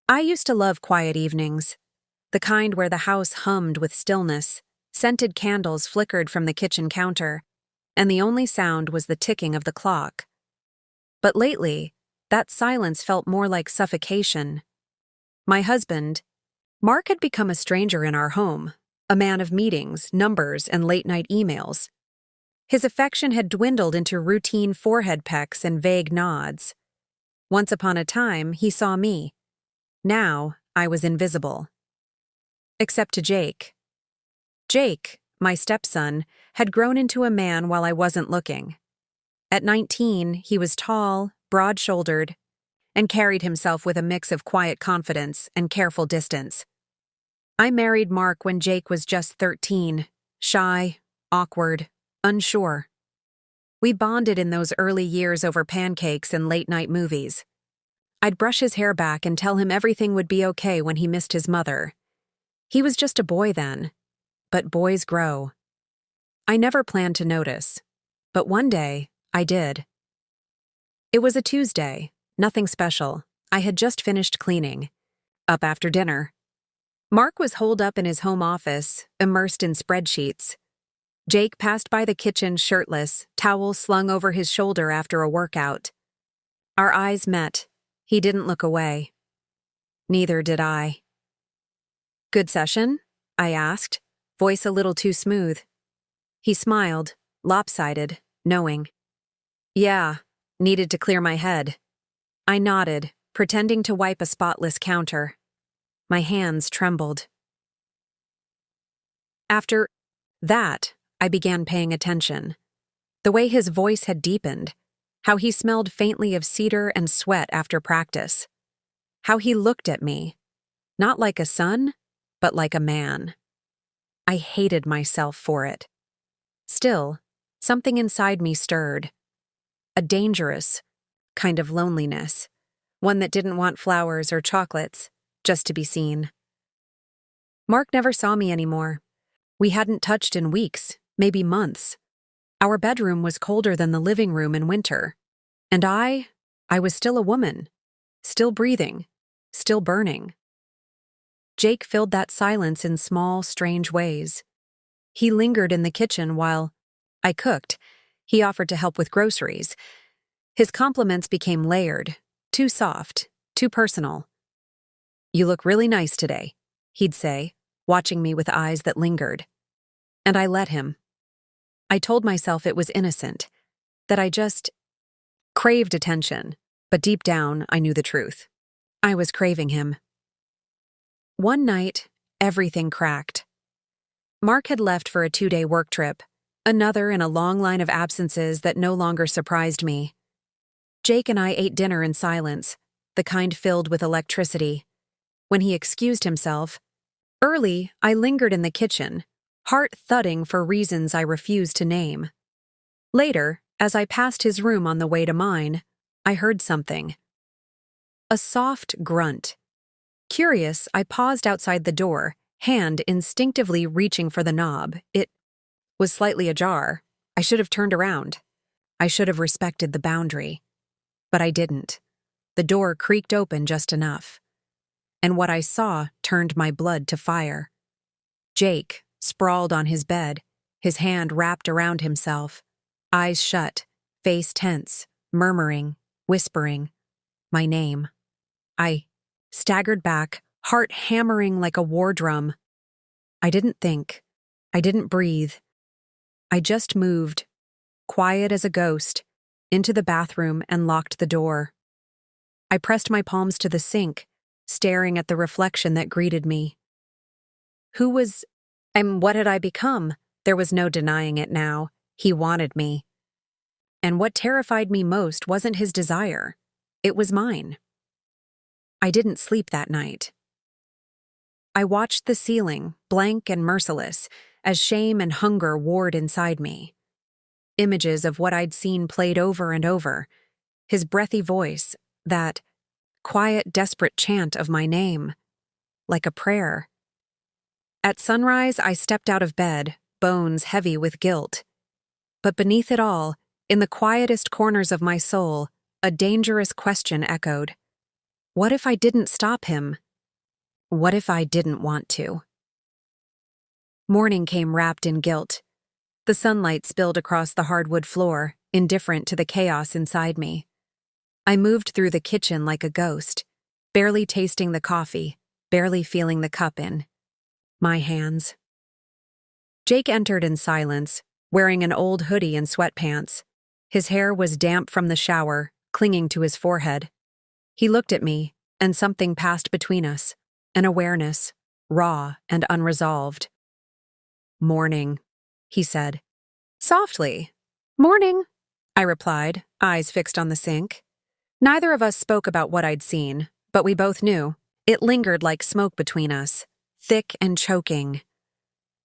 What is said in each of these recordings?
I used to love quiet evenings, the kind where the house hummed with stillness, scented candles flickered from the kitchen counter, and the only sound was the ticking of the clock. But lately, that silence felt more like suffocation. My husband, Mark, had become a stranger in our home, a man of meetings, numbers, and late-night emails. His affection had dwindled into routine forehead pecks and vague nods. Once upon a time, he saw me. Now, I was invisible. Except to Jake. Jake, my stepson, had grown into a man while I wasn't looking. At 19, he was tall, broad-shouldered, and carried himself with a mix of quiet confidence and careful distance. I married Mark when Jake was just 13, shy, awkward, unsure. We bonded in those early years over pancakes and late-night movies. I'd brush his hair back and tell him everything would be okay when he missed his mother. He was just a boy then, but boys grow. I never planned to notice, but one day, I did. It was a Tuesday, nothing special. I had just finished cleaning. Up after dinner. Mark was holed up in his home office, immersed in spreadsheets. Jake passed by the kitchen shirtless, towel slung over his shoulder after a workout. Our eyes met. He didn't look away. Neither did I. "Good session?" I asked, voice a little too smooth. He smiled, lopsided, knowing. "Yeah, needed to clear my head." I nodded, pretending to wipe a spotless counter. My hands trembled. After that, I began paying attention. The way his voice had deepened, how he smelled faintly of cedar and sweat after practice, how he looked at me, not like a son, but like a man. I hated myself for it. Still, something inside me stirred. A dangerous kind of loneliness, one that didn't want flowers or chocolates, just to be seen. Mark never saw me anymore. We hadn't touched in weeks, maybe months. Our bedroom was colder than the living room in winter. And I was still a woman, still breathing, still burning. Jake filled that silence in small, strange ways. He lingered in the kitchen while I cooked. He offered to help with groceries. His compliments became layered, too soft, too personal. "You look really nice today," he'd say, watching me with eyes that lingered. And I let him. I told myself it was innocent, that I just craved attention, but deep down I knew the truth. I was craving him. One night, everything cracked. Mark had left for a 2-day work trip, another in a long line of absences that no longer surprised me. Jake and I ate dinner in silence, the kind filled with electricity. When he excused himself, early, I lingered in the kitchen, heart thudding for reasons I refused to name. Later, as I passed his room on the way to mine, I heard something. A soft grunt. Curious, I paused outside the door, hand instinctively reaching for the knob. It was slightly ajar. I should have turned around. I should have respected the boundary. But I didn't. The door creaked open just enough. And what I saw turned my blood to fire. Jake, sprawled on his bed, his hand wrapped around himself, eyes shut, face tense, murmuring, whispering, my name. I staggered back, heart hammering like a war drum. I didn't think. I didn't breathe. I just moved, quiet as a ghost, into the bathroom and locked the door. I pressed my palms to the sink, staring at the reflection that greeted me. Who was and what had I become? There was no denying it now. He wanted me. And what terrified me most wasn't his desire. It was mine. I didn't sleep that night. I watched the ceiling, blank and merciless, as shame and hunger warred inside me. Images of what I'd seen played over and over. His breathy voice, that quiet, desperate chant of my name, like a prayer. At sunrise, I stepped out of bed, bones heavy with guilt. But beneath it all, in the quietest corners of my soul, a dangerous question echoed. What if I didn't stop him? What if I didn't want to? Morning came wrapped in guilt. The sunlight spilled across the hardwood floor, indifferent to the chaos inside me. I moved through the kitchen like a ghost, barely tasting the coffee, barely feeling the cup in my hands. Jake entered in silence, wearing an old hoodie and sweatpants. His hair was damp from the shower, clinging to his forehead. He looked at me, and something passed between us, an awareness, raw and unresolved. "Morning," he said. Softly. "Morning," I replied, eyes fixed on the sink. Neither of us spoke about what I'd seen, but we both knew. It lingered like smoke between us, thick and choking.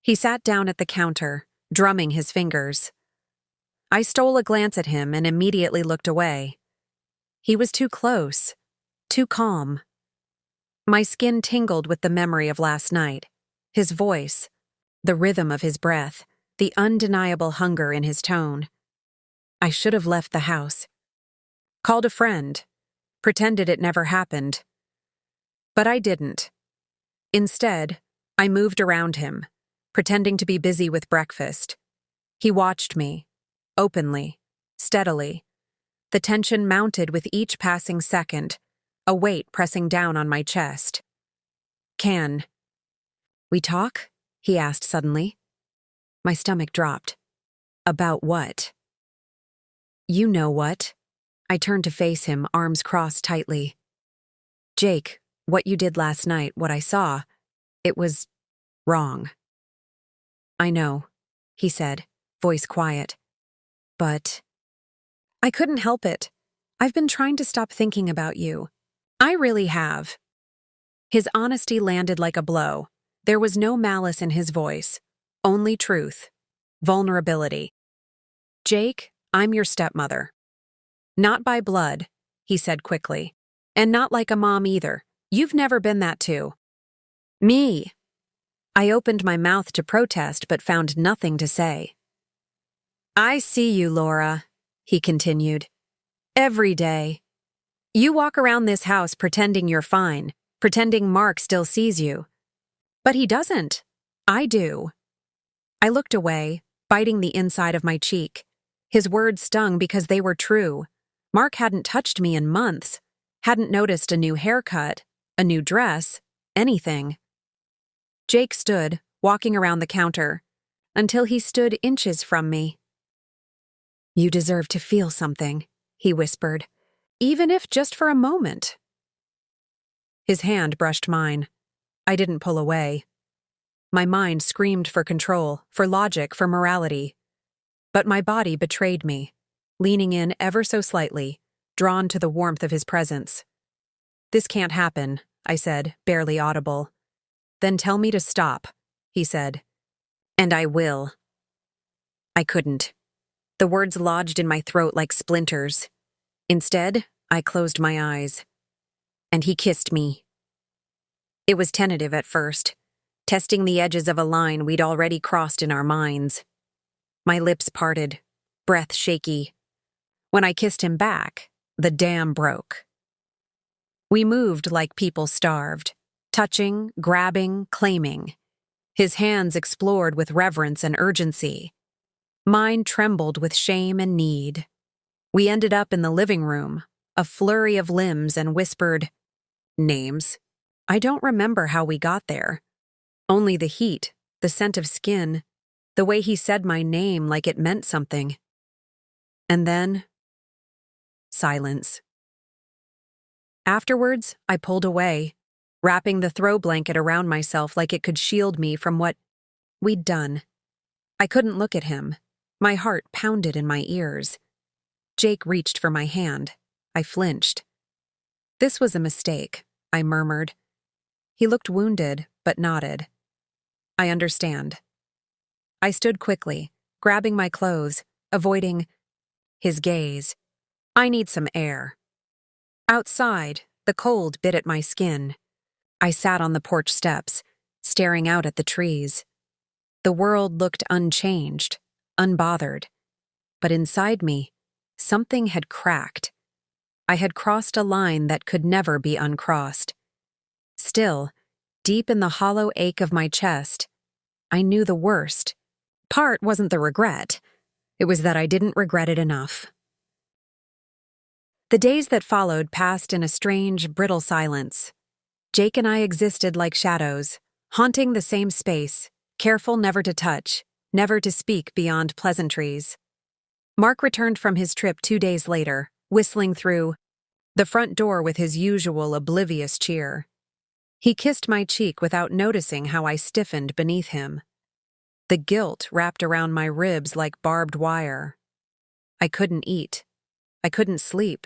He sat down at the counter, drumming his fingers. I stole a glance at him and immediately looked away. He was too close, too calm. My skin tingled with the memory of last night, his voice, the rhythm of his breath, the undeniable hunger in his tone. I should have left the house. Called a friend, pretended it never happened. But I didn't. Instead, I moved around him, pretending to be busy with breakfast. He watched me, openly, steadily. The tension mounted with each passing second, a weight pressing down on my chest. "Can we talk?" he asked suddenly. My stomach dropped. "About what?" "You know what." I turned to face him, arms crossed tightly. "Jake, what you did last night, what I saw, it was wrong." "I know," he said, voice quiet. "But I couldn't help it. I've been trying to stop thinking about you. I really have." His honesty landed like a blow. There was no malice in his voice, only truth, vulnerability. "Jake, I'm your stepmother." "Not by blood," he said quickly. "And not like a mom either. You've never been that too." "Me." I opened my mouth to protest but found nothing to say. "I see you, Laura," he continued. "Every day. You walk around this house pretending you're fine, pretending Mark still sees you. But he doesn't. I do." I looked away, biting the inside of my cheek. His words stung because they were true. Mark hadn't touched me in months, hadn't noticed a new haircut, a new dress, anything. Jake stood, walking around the counter, until he stood inches from me. "You deserve to feel something," he whispered, "even if just for a moment." His hand brushed mine. I didn't pull away. My mind screamed for control, for logic, for morality. But my body betrayed me, leaning in ever so slightly, drawn to the warmth of his presence. "This can't happen," I said, barely audible. "Then tell me to stop," he said. "And I will." I couldn't. The words lodged in my throat like splinters. Instead, I closed my eyes. And he kissed me. It was tentative at first, testing the edges of a line we'd already crossed in our minds. My lips parted, breath shaky. When I kissed him back, the dam broke. We moved like people starved, touching, grabbing, claiming. His hands explored with reverence and urgency. Mine trembled with shame and need. We ended up in the living room, a flurry of limbs and whispered names. I don't remember how we got there. Only the heat, the scent of skin, the way he said my name like it meant something. And then, silence. Afterwards, I pulled away, wrapping the throw blanket around myself like it could shield me from what we'd done. I couldn't look at him. My heart pounded in my ears. Jake reached for my hand. I flinched. "This was a mistake," I murmured. He looked wounded, but nodded. "I understand." I stood quickly, grabbing my clothes, avoiding his gaze. "I need some air." Outside, the cold bit at my skin. I sat on the porch steps, staring out at the trees. The world looked unchanged, unbothered. But inside me, something had cracked. I had crossed a line that could never be uncrossed. Still, deep in the hollow ache of my chest, I knew the worst. Part wasn't the regret. It was that I didn't regret it enough. The days that followed passed in a strange, brittle silence. Jake and I existed like shadows, haunting the same space, careful never to touch, never to speak beyond pleasantries. Mark returned from his trip 2 days later, whistling through the front door with his usual oblivious cheer. He kissed my cheek without noticing how I stiffened beneath him. The guilt wrapped around my ribs like barbed wire. I couldn't eat. I couldn't sleep.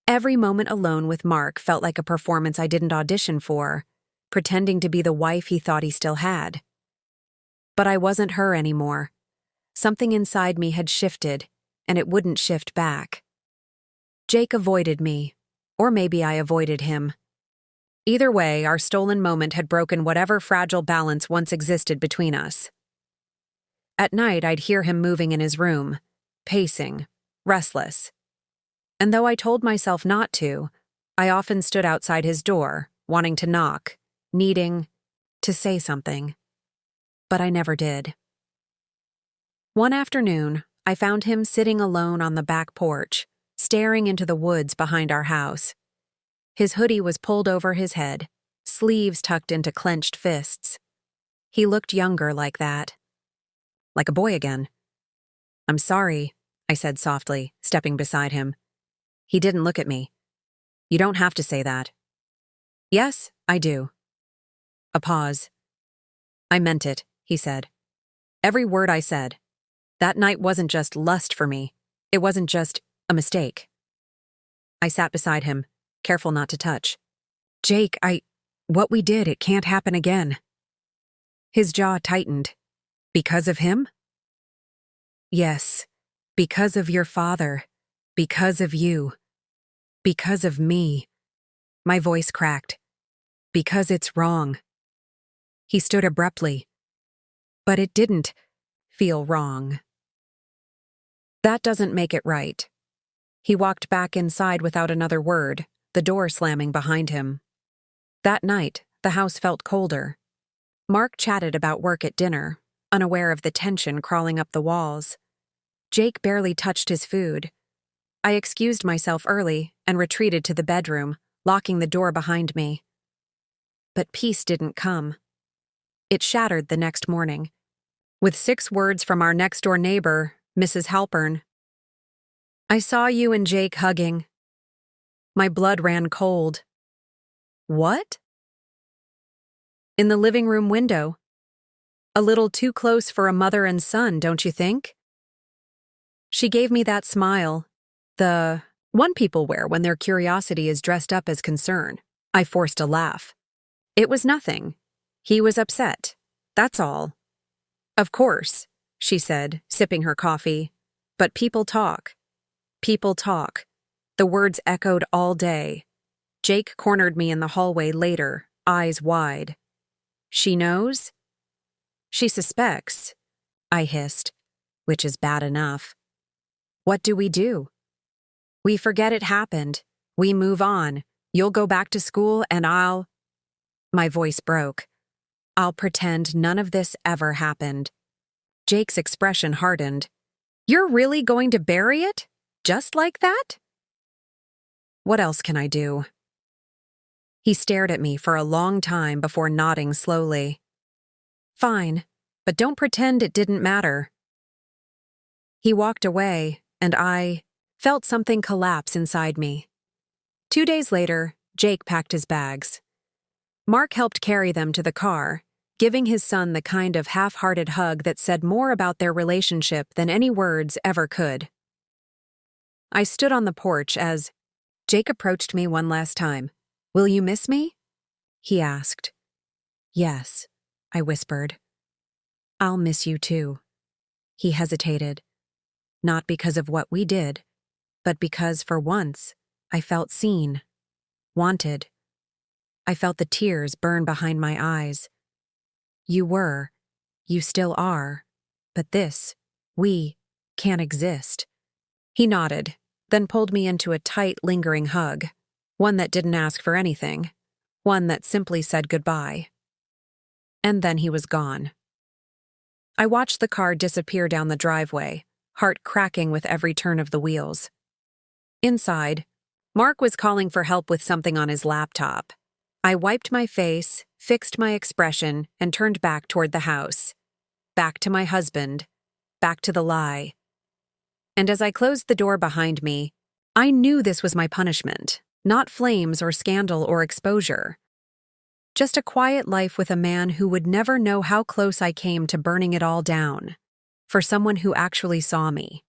Every moment alone with Mark felt like a performance I didn't audition for, pretending to be the wife he thought he still had. But I wasn't her anymore. Something inside me had shifted, and it wouldn't shift back. Jake avoided me, or maybe I avoided him. Either way, our stolen moment had broken whatever fragile balance once existed between us. At night, I'd hear him moving in his room, pacing, restless. And though I told myself not to, I often stood outside his door, wanting to knock, needing to say something. But I never did. One afternoon, I found him sitting alone on the back porch, staring into the woods behind our house. His hoodie was pulled over his head, sleeves tucked into clenched fists. He looked younger like that. Like a boy again. "I'm sorry," I said softly, stepping beside him. He didn't look at me. "You don't have to say that." "Yes, I do." A pause. "I meant it," he said. "Every word I said. That night wasn't just lust for me. It wasn't just a mistake." I sat beside him, careful not to touch. "Jake, what we did, it can't happen again." His jaw tightened. "Because of him?" "Yes, because of your father. Because of you. Because of me." My voice cracked. "Because it's wrong." He stood abruptly. "But it didn't feel wrong." "That doesn't make it right." He walked back inside without another word, the door slamming behind him. That night, the house felt colder. Mark chatted about work at dinner, unaware of the tension crawling up the walls. Jake barely touched his food. I excused myself early and retreated to the bedroom, locking the door behind me. But peace didn't come. It shattered the next morning, with 6 words from our next-door neighbor, Mrs. Halpern. "I saw you and Jake hugging." My blood ran cold. "What?" "In the living room window. A little too close for a mother and son, don't you think?" She gave me that smile, the one people wear when their curiosity is dressed up as concern. I forced a laugh. "It was nothing. He was upset. That's all." "Of course," she said, sipping her coffee. "But people talk. People talk." The words echoed all day. Jake cornered me in the hallway later, eyes wide. "She knows?" "She suspects," I hissed, which is bad enough. "What do we do?" "We forget it happened. We move on. You'll go back to school and I'll—" My voice broke. "I'll pretend none of this ever happened." Jake's expression hardened. "You're really going to bury it? Just like that?" "What else can I do?" He stared at me for a long time before nodding slowly. "Fine, but don't pretend it didn't matter." He walked away, and I felt something collapse inside me. 2 days later, Jake packed his bags. Mark helped carry them to the car, giving his son the kind of half-hearted hug that said more about their relationship than any words ever could. I stood on the porch as Jake approached me one last time. "Will you miss me?" he asked. "Yes," I whispered. "I'll miss you too." He hesitated. Not because of what we did, but because, for once, I felt seen, wanted. I felt the tears burn behind my eyes. You still are, but we can't exist." He nodded, then pulled me into a tight, lingering hug, one that didn't ask for anything, one that simply said goodbye. And then he was gone. I watched the car disappear down the driveway, heart cracking with every turn of the wheels. Inside, Mark was calling for help with something on his laptop. I wiped my face, fixed my expression, and turned back toward the house. Back to my husband, back to the lie. And as I closed the door behind me, I knew this was my punishment, not flames or scandal or exposure. Just a quiet life with a man who would never know how close I came to burning it all down, for someone who actually saw me.